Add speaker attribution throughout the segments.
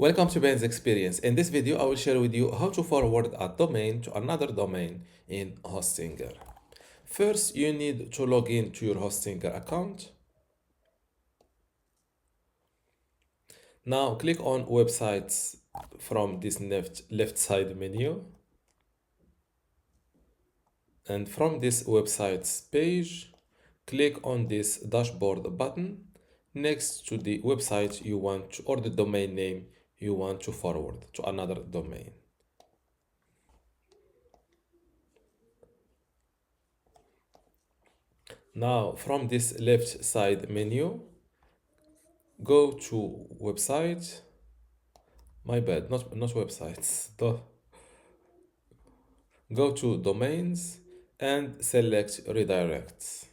Speaker 1: Welcome to Ben's Experience. In this video, I will share with you how to forward a domain to another domain in Hostinger. First, you need to log in to your Hostinger account. Now, click on Websites from this left side menu. And from this Websites page, click on this dashboard button next to the website you want to, or the domain name you want to forward to another domain. Now, from this left side menu, go to website. My bad, not websites. Go to domains and select redirects.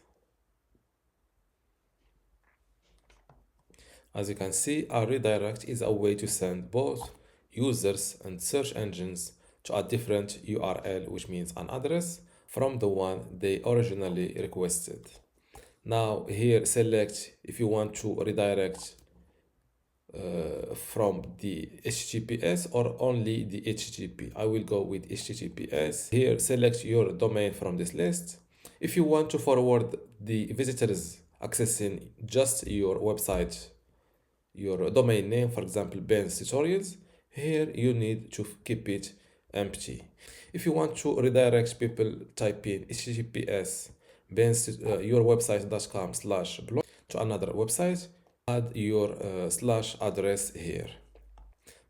Speaker 1: As you can see, a redirect is a way to send both users and search engines to a different URL, which means an address, from the one they originally requested. Now here select if you want to redirect from the HTTPS or only the HTTP. I will go with HTTPS. Here select your domain from this list. If you want to forward the visitors accessing just your website, your domain name, for example, Ben's Tutorials, here you need to keep it empty. If you want to redirect people, type in HTTPS yourwebsite.com/blog to another website, add your slash address here.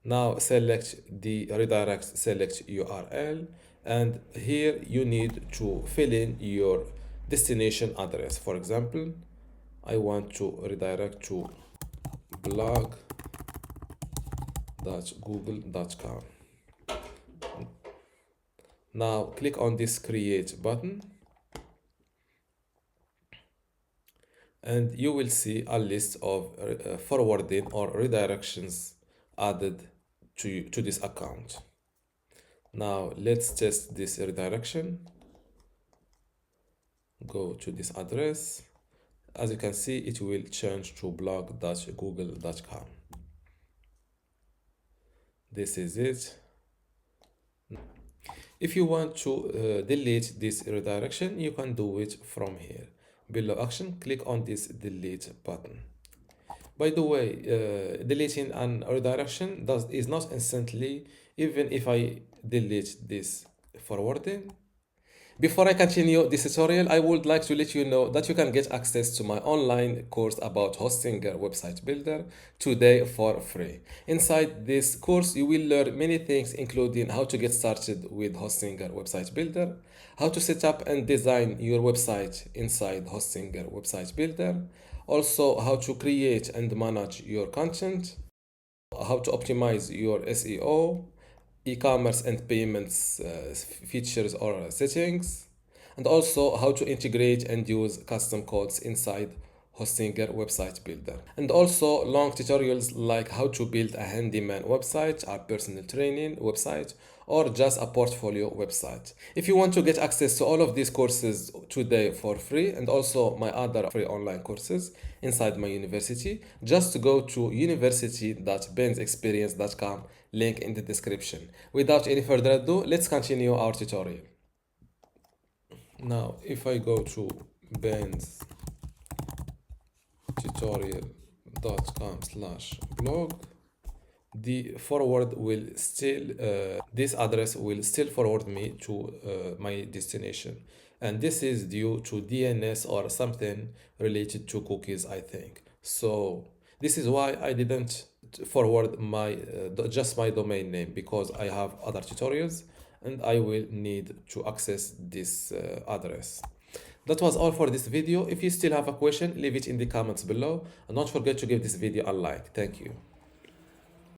Speaker 1: Now select the redirect, select URL, and here you need to fill in your destination address. For example, I want to redirect to blog.google.com. Now click on this create button and you will see a list of forwarding or redirections added to this account. Now let's test this redirection. Go to this address. As you can see, it will change to blog.google.com. This is it. If you want to delete this redirection, you can do it from here. Below action, click on this delete button. By the way, deleting an redirection is not instantly, even if I delete this forwarding. Before I continue this tutorial, I would like to let you know that you can get access to my online course about Hostinger Website Builder today for free. Inside this course, you will learn many things, including how to get started with Hostinger Website Builder, how to set up and design your website inside Hostinger Website Builder, also how to create and manage your content, how to optimize your SEO, e-commerce and payments features or settings, and also how to integrate and use custom codes inside Hostinger Website Builder, and also long tutorials like how to build a handyman website, a personal training website, or just a portfolio website. If you want to get access to all of these courses today for free, and also my other free online courses inside my university, just go to university.bensexperience.com, link in the description. Without any further ado, let's continue our tutorial. Now, if I go to benstutorial.com/blog, the forward will still this address will still forward me to my destination, and this is due to DNS or something related to cookies, I think. So this is why I didn't forward my just my domain name, because I have other tutorials and I will need to access this address. That was all for this video. If you still have a question, leave it in the comments below, and don't forget to give this video a like. Thank you.